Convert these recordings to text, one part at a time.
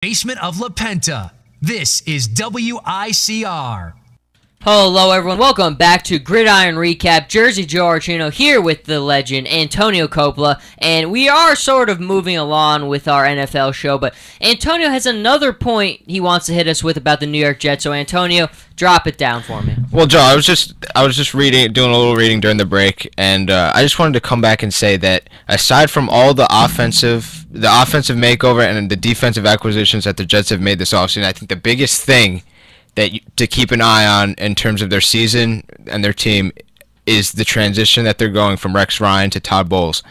Basement of La Penta. This is WICR. Hello everyone, welcome back to Gridiron Recap. Jersey Joe Archino here with the legend Antonio Coppola, and we are sort of moving along with our NFL show, but Antonio has another point he wants to hit us with about the New York Jets, so Antonio, drop it down for me. Well, Joe, I was just reading, doing a little reading during the break, and I just wanted to come back and say that aside from all the offensive makeover and the defensive acquisitions that the Jets have made this offseason, I think the biggest thing to keep an eye on in terms of their season and their team is the transition that they're going from Rex Ryan to Todd Bowles.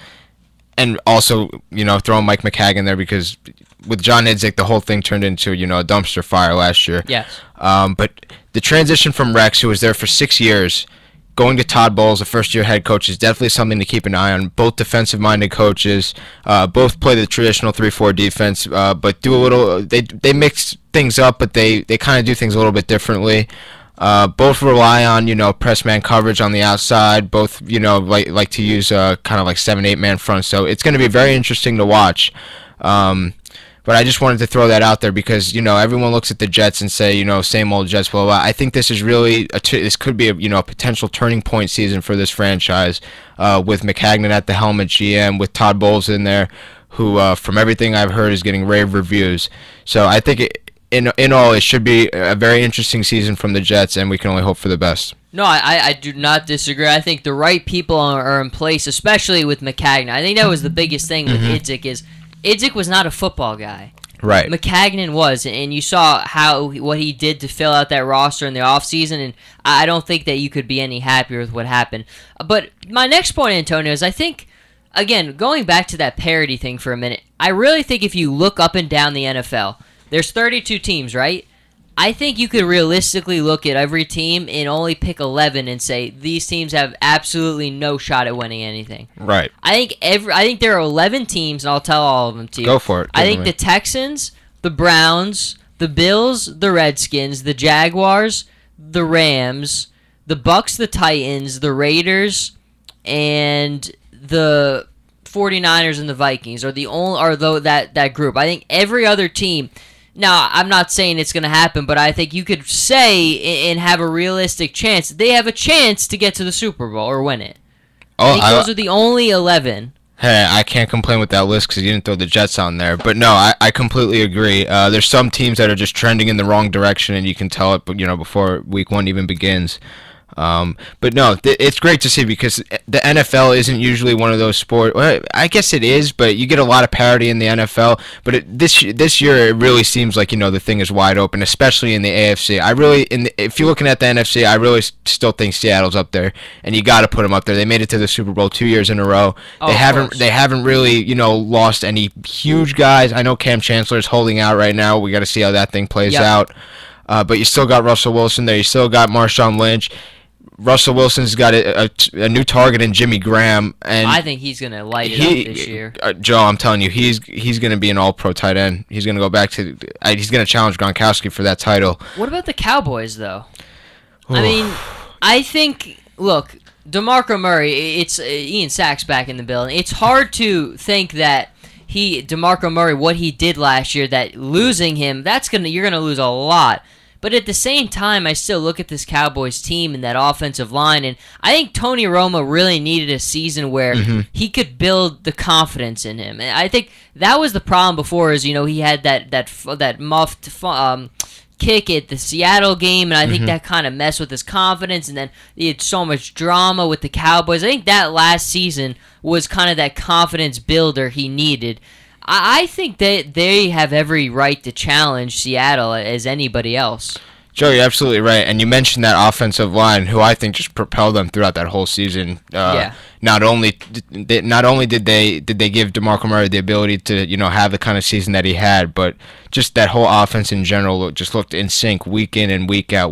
And also, throwing Mike McCagnon there because with John Idzik, the whole thing turned into, a dumpster fire last year. Yes. But the transition from Rex, who was there for 6 years, going to Todd Bowles, a first-year head coach, is definitely something to keep an eye on. Both defensive-minded coaches, both play the traditional 3-4 defense, but do a little. They mix things up, but they kind of do things a little bit differently. Both rely on press man coverage on the outside. Both like to use kind of like 7-8 man front. So it's going to be very interesting to watch. But I just wanted to throw that out there because everyone looks at the Jets and say same old Jets, blah blah. I think this is really this could be a potential turning point season for this franchise with McCagnon at the helm at GM, with Todd Bowles in there, who from everything I've heard is getting rave reviews. So I think in all it should be a very interesting season from the Jets, and we can only hope for the best. No, I do not disagree. I think the right people are in place, especially with McCagnon. I think that was the biggest thing with Idzik is Idzik was not a football guy. Right. McCagnon was, and you saw what he did to fill out that roster in the offseason, and I don't think that you could be any happier with what happened. But my next point, Antonio, is I think, again, going back to that parity thing for a minute, I really think if you look up and down the NFL, there's 32 teams, right? I think you could realistically look at every team and only pick 11 and say these teams have absolutely no shot at winning anything. Right. I think there are 11 teams, and I'll tell all of them to you. Go for it. I think the Texans, the Browns, the Bills, the Redskins, the Jaguars, the Rams, the Bucks, the Titans, the Raiders, and the 49ers and the Vikings are that group. I think every other team. Now, I'm not saying it's going to happen, but I think you could say and have a realistic chance. They have a chance to get to the Super Bowl or win it. I think those are the only 11. Hey, I can't complain with that list because you didn't throw the Jets on there. But no, I completely agree. There's some teams that are just trending in the wrong direction, and you can tell it before week one even begins. But no, it's great to see because the NFL isn't usually one of those sports. Well, I guess it is, but you get a lot of parity in the NFL. But this year, it really seems like the thing is wide open, especially in the AFC. If you're looking at the NFC, I really still think Seattle's up there, and you got to put them up there. They made it to the Super Bowl 2 years in a row. They haven't really lost any huge guys. I know Cam Chancellor is holding out right now. We got to see how that thing plays out. But you still got Russell Wilson there. You still got Marshawn Lynch. Russell Wilson's got a new target in Jimmy Graham, and I think he's gonna light it up this year. Joe, I'm telling you, he's gonna be an All-Pro tight end. He's gonna go back to he's gonna challenge Gronkowski for that title. What about the Cowboys, though? I mean, I think DeMarco Murray. It's Ian Sachs back in the building. It's hard to think that DeMarco Murray, what he did last year, that losing him, you're gonna lose a lot. But at the same time, I still look at this Cowboys team and that offensive line, and I think Tony Romo really needed a season where he could build the confidence in him. And I think that was the problem before, is he had that muffed kick at the Seattle game, and I think that kind of messed with his confidence. And then he had so much drama with the Cowboys. I think that last season was kind of that confidence builder he needed. I think that they have every right to challenge Seattle as anybody else. Joe, you're absolutely right, and you mentioned that offensive line, who I think just propelled them throughout that whole season. Not only did they give DeMarco Murray the ability to have the kind of season that he had, but just that whole offense in general just looked in sync week in and week out,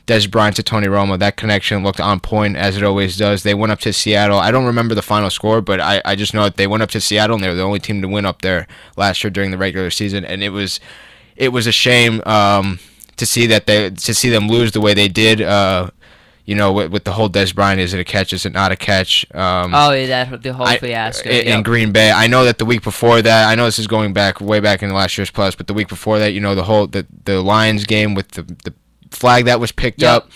Des Bryant to Tony Romo, that connection looked on point as it always does. They went up to Seattle. I don't remember the final score, but I just know that they went up to Seattle, and they were the only team to win up there last year during the regular season, and it was a shame to see them lose the way they did. with the whole Des Bryant, is it a catch, is it not a catch? Oh, yeah, the whole fiasco. In Green Bay. I know that the week before that, I know this is going back way back in last year's playoffs, but the week before that, the Lions game with the flag that was picked up.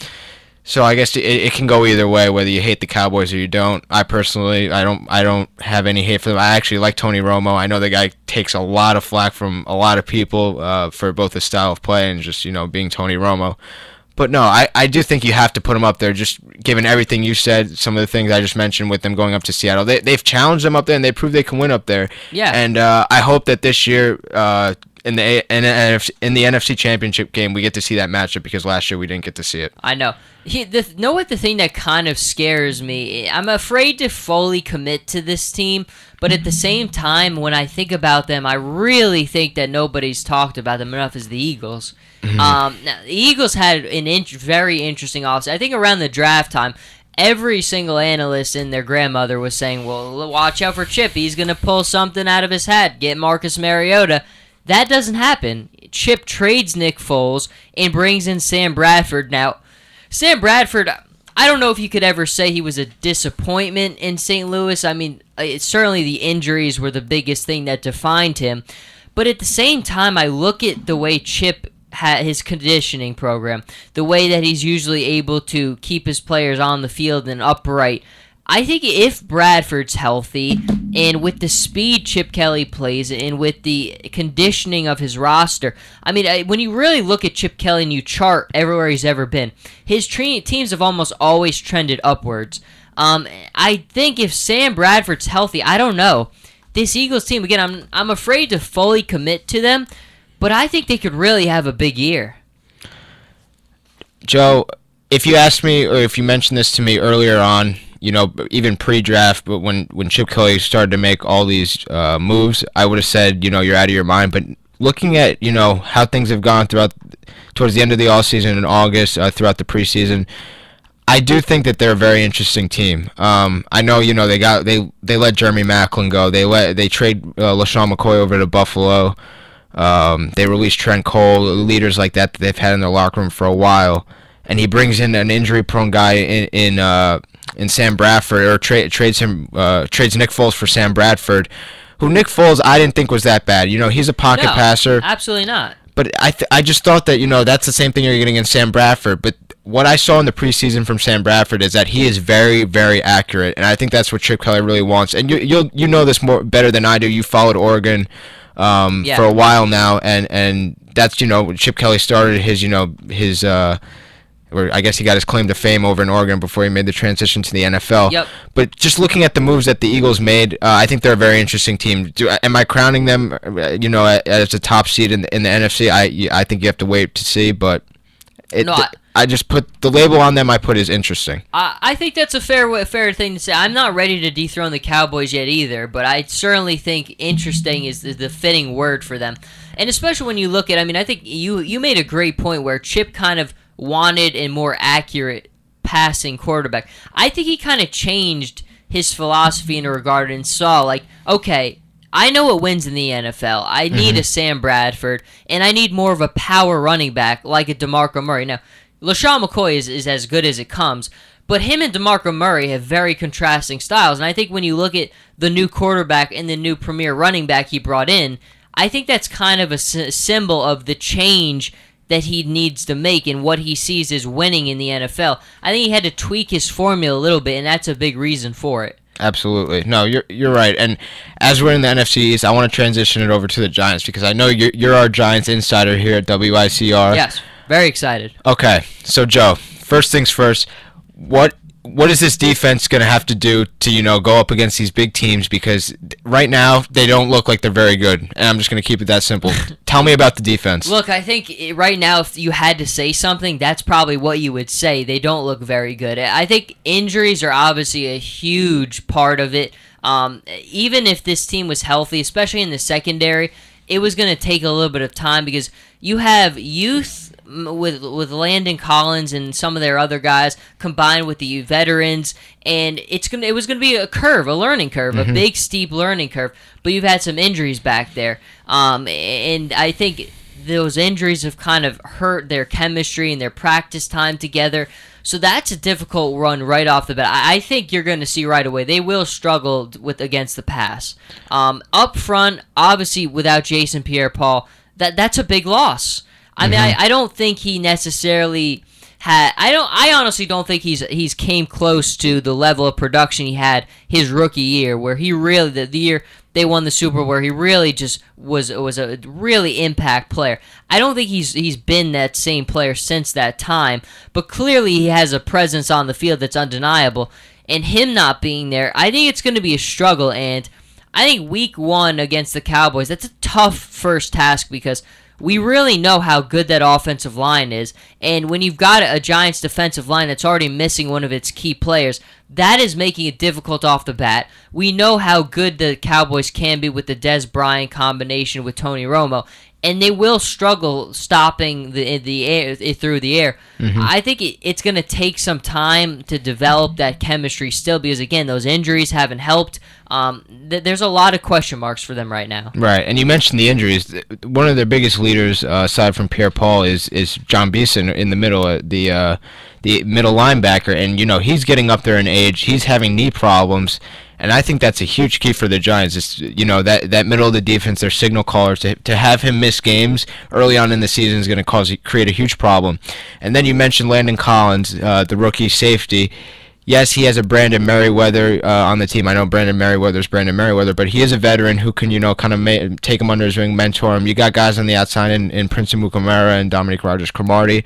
So I guess it can go either way, whether you hate the Cowboys or you don't. I personally, I don't have any hate for them. I actually like Tony Romo. I know the guy takes a lot of flack from a lot of people for both his style of play and just being Tony Romo. But no, I do think you have to put him up there, just given everything you said, some of the things I just mentioned with them going up to Seattle. They've challenged them up there, and they proved they can win up there. Yeah. And I hope that this year in the NFC Championship game, we get to see that matchup, because last year we didn't get to see it. I know. Know what the thing that kind of scares me? I'm afraid to fully commit to this team, but at the same time, when I think about them, I really think that nobody's talked about them enough is the Eagles. Now, the Eagles had an very interesting offseason. I think around the draft time, every single analyst and their grandmother was saying, well, watch out for Chip. He's going to pull something out of his hat, get Marcus Mariota. That doesn't happen. Chip trades Nick Foles and brings in Sam Bradford. Now, Sam Bradford, I don't know if you could ever say he was a disappointment in St. Louis. I mean, certainly the injuries were the biggest thing that defined him. But at the same time, I look at the way Chip had his conditioning program, the way that he's usually able to keep his players on the field and upright. I think if Bradford's healthy, and with the speed Chip Kelly plays, and with the conditioning of his roster, I mean, when you really look at Chip Kelly and you chart everywhere he's ever been, his teams have almost always trended upwards. I think if Sam Bradford's healthy, I don't know. This Eagles team, again, I'm afraid to fully commit to them, but I think they could really have a big year. Joe, if you asked me, or if you mentioned this to me earlier on, even pre-draft, but when Chip Kelly started to make all these moves, I would have said, you're out of your mind. But looking at, how things have gone towards the end of the offseason in August, throughout the preseason, I do think that they're a very interesting team. I know, they let Jeremy Maclin go. They trade LaShawn McCoy over to Buffalo. They released Trent Cole, leaders like that they've had in their locker room for a while. And he brings in an injury-prone guy in Sam Bradford, or trades Nick Foles for Sam Bradford, who Nick Foles I didn't think was that bad. He's a pocket passer. Absolutely not. But I just thought that, that's the same thing you're getting in Sam Bradford. But what I saw in the preseason from Sam Bradford is that he is very, very accurate, and I think that's what Chip Kelly really wants. And you know this better than I do. You followed Oregon for a while now, and that's Chip Kelly started his or I guess he got his claim to fame over in Oregon before he made the transition to the NFL. Yep. But just looking at the moves that the Eagles made, I think they're a very interesting team. Am I crowning them, as a top seed in the NFC? I think you have to wait to see, but I just put the label on them. I put is interesting. I think that's a fair thing to say. I'm not ready to dethrone the Cowboys yet either, but I certainly think interesting is the fitting word for them. And especially when you look at, I think you made a great point where Chip kind of wanted a more accurate passing quarterback. I think he kind of changed his philosophy in a regard and saw, like, okay, I know what wins in the NFL. I need a Sam Bradford, and I need more of a power running back like a DeMarco Murray. Now, LaShawn McCoy is as good as it comes, but him and DeMarco Murray have very contrasting styles, and I think when you look at the new quarterback and the new premier running back he brought in, I think that's kind of a symbol of the change that he needs to make and what he sees as winning in the NFL. I think he had to tweak his formula a little bit, and that's a big reason for it. Absolutely. No, you're right. And as we're in the NFC East, I want to transition it over to the Giants, because I know you're our Giants insider here at WICR. Yes, very excited. Okay, so Joe, first things first, what is this defense going to have to do to, go up against these big teams? Because right now, they don't look like they're very good, and I'm just going to keep it that simple. Tell me about the defense. Look, I think right now, if you had to say something, that's probably what you would say. They don't look very good. I think injuries are obviously a huge part of it. Even if this team was healthy, especially in the secondary, it was going to take a little bit of time, because you have youth with Landon Collins and some of their other guys combined with the veterans, and it was gonna be a learning curve, a big steep learning curve. But you've had some injuries back there, and I think those injuries have kind of hurt their chemistry and their practice time together. So that's a difficult run right off the bat. I think you're going to see right away. They will struggle against the pass. Up front, obviously without Jason Pierre-Paul, that's a big loss. I mean, I don't think he necessarily had. I honestly don't think he's came close to the level of production he had his rookie year, where he really the year they won the Super Bowl, where he really just was a really impact player. I don't think he's been that same player since that time, but clearly he has a presence on the field that's undeniable. And him not being there, I think it's going to be a struggle. And I think Week 1 against the Cowboys, that's a tough first task because we really know how good that offensive line is. And when you've got a Giants defensive line that's already missing one of its key players, that is making it difficult off the bat. We know how good the Cowboys can be with the Des Bryant combination with Tony Romo, and they will struggle stopping the air through the air. I think it's going to take some time to develop that chemistry still because, again, those injuries haven't helped. There's a lot of question marks for them right now. Right, and you mentioned the injuries. One of their biggest leaders, aside from Pierre-Paul, is John Beeson in the middle, the middle linebacker, and he's getting up there in age. He's having knee problems, and I think that's a huge key for the Giants. It's, that middle of the defense, their signal caller, to have him miss games early on in the season is going to create a huge problem. And then you mentioned Landon Collins, the rookie safety. Yes, he has a Brandon Merriweather on the team. I know Brandon Merriweather's Brandon Merriweather, but he is a veteran who can, kind of take him under his wing, mentor him. You got guys on the outside in Prince Amukamara and Dominique Rodgers-Cromartie.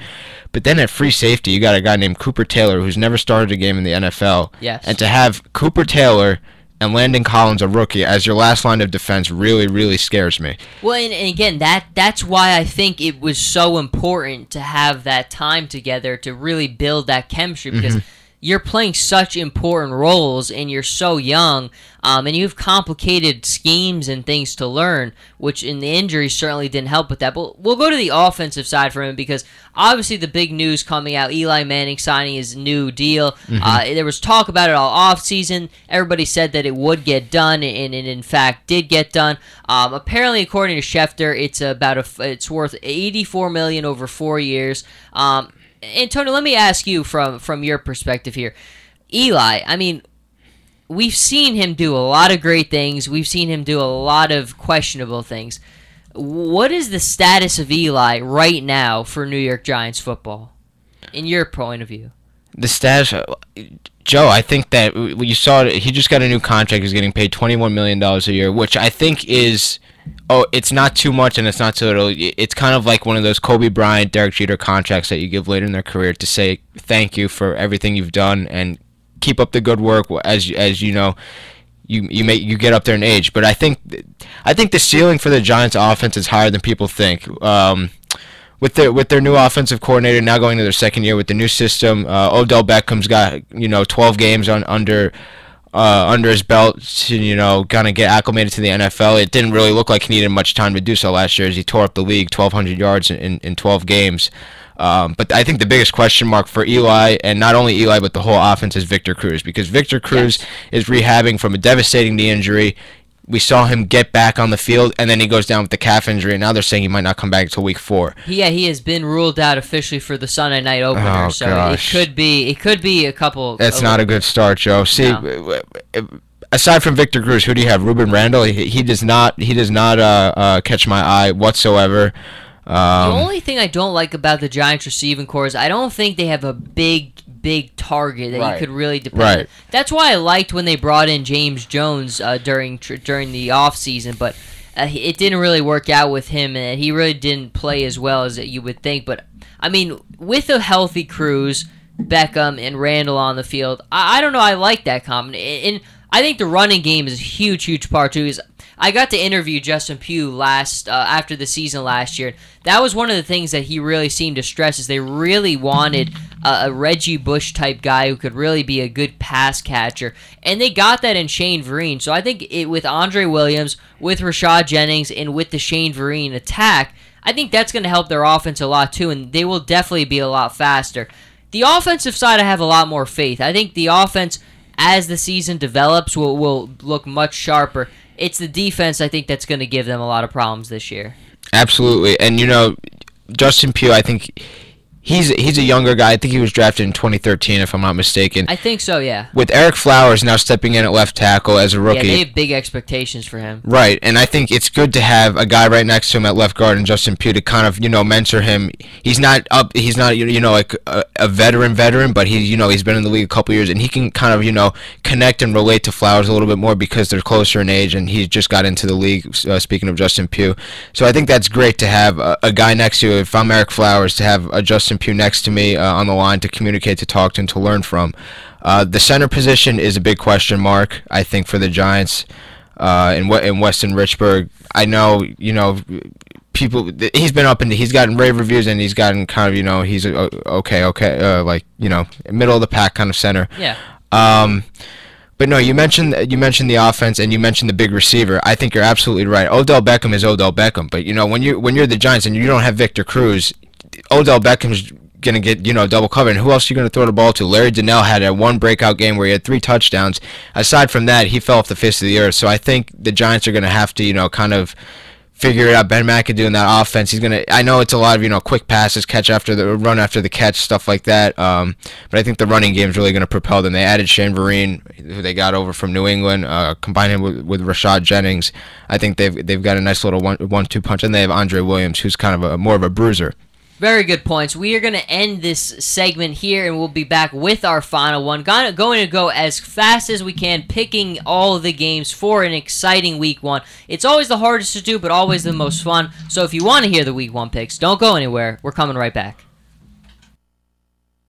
But then at free safety, you got a guy named Cooper Taylor who's never started a game in the NFL. Yes. And to have Cooper Taylor and Landon Collins, a rookie, as your last line of defense really, really scares me. Well, and again, that's why I think it was so important to have that time together to really build that chemistry because you're playing such important roles and you're so young, and you have complicated schemes and things to learn, which in the injuries certainly didn't help with that. But we'll go to the offensive side for him because obviously the big news coming out, Eli Manning signing his new deal. There was talk about it all offseason. Everybody said that it would get done, and it in fact did get done. Apparently, according to Schefter, it's worth $84 million over 4 years. Antonio, let me ask you from your perspective here. Eli, I mean, we've seen him do a lot of great things. We've seen him do a lot of questionable things. What is the status of Eli right now for New York Giants football, in your point of view? The status, Joe, I think that you saw he just got a new contract. He's getting paid $21 million a year, which I think is... it's not too much and it's not too little. It's kind of like one of those Kobe Bryant, Derek Jeter contracts that you give later in their career to say thank you for everything you've done and keep up the good work as you know you get up there in age. But I think the ceiling for the Giants offense is higher than people think. With their new offensive coordinator now going to their second year with the new system, Odell Beckham's got 12 games under his belt to kind of get acclimated to the NFL. It didn't really look like he needed much time to do so last year as he tore up the league, 1,200 yards in 12 games. But I think the biggest question mark for Eli, and not only Eli but the whole offense, is Victor Cruz, because Victor Cruz is rehabbing from a devastating knee injury. We saw him get back on the field, and then he goes down with the calf injury, and now they're saying he might not come back until week 4. Yeah, he has been ruled out officially for the Sunday night opener, so gosh. It could be a couple. That's not a good start, Joe. See, aside from Victor Cruz, who do you have? Ruben Randall. He does not catch my eye whatsoever. The only thing I don't like about the Giants receiving corps is I don't think they have a big target that you could really depend on. That's why I liked when they brought in James Jones during the offseason, but it didn't really work out with him, and he really didn't play as well as you would think. But, I mean, with a healthy Cruz, Beckham, and Randall on the field, I don't know, I like that combination. And I think the running game is a huge part, too. I got to interview Justin Pugh after the season last year. That was one of the things that he really seemed to stress is they really wanted a Reggie Bush type guy who could really be a good pass catcher, and they got that in Shane Vereen. So I think with Andre Williams, with Rashad Jennings, and with the Shane Vereen attack, I think that's going to help their offense a lot too, and they will definitely be a lot faster. The offensive side, I have a lot more faith. I think the offense, as the season develops, will look much sharper. It's the defense, I think, that's going to give them a lot of problems this year. Absolutely. And, Justin Pugh, I think He's a younger guy. I think he was drafted in 2013, if I'm not mistaken. I think so, yeah. With Eric Flowers now stepping in at left tackle as a rookie. Yeah, they have big expectations for him. Right, and I think it's good to have a guy right next to him at left guard and Justin Pugh to kind of, mentor him. He's not like a veteran, but he's been in the league a couple years, and he can kind of, connect and relate to Flowers a little bit more because they're closer in age, and he just got into the league, speaking of Justin Pugh. So I think that's great to have a guy next to you. If I'm Eric Flowers, to have a Justin Pugh next to me on the line to communicate, to talk to, and to learn from. The center position is a big question mark, I think, for the Giants in Weston Richburg. I know, people. He's been he's gotten rave reviews, and he's gotten kind of, he's okay, middle of the pack kind of center. Yeah. But no, you mentioned the offense, and you mentioned the big receiver. I think you're absolutely right. Odell Beckham is Odell Beckham, but when you're the Giants and you don't have Victor Cruz, Odell Beckham's gonna get double covered, and who else are you gonna throw the ball to? Larry Donnell had a one breakout game where he had 3 touchdowns. Aside from that, he fell off the face of the earth. So I think the Giants are gonna have to kind of figure it out. Ben McAdoo in that offense, I know it's a lot of quick passes, run after the catch, stuff like that. But I think the running game is really gonna propel them. They added Shane Vereen, who they got over from New England, combined him with Rashad Jennings. I think they've got a nice little 1-2 punch, and they have Andre Williams, who's kind of more of a bruiser. Very good points. We are going to end this segment here, and we'll be back with our final one. Going to go as fast as we can, picking all the games for an exciting Week 1. It's always the hardest to do, but always the most fun. So if you want to hear the Week 1 picks, don't go anywhere. We're coming right back.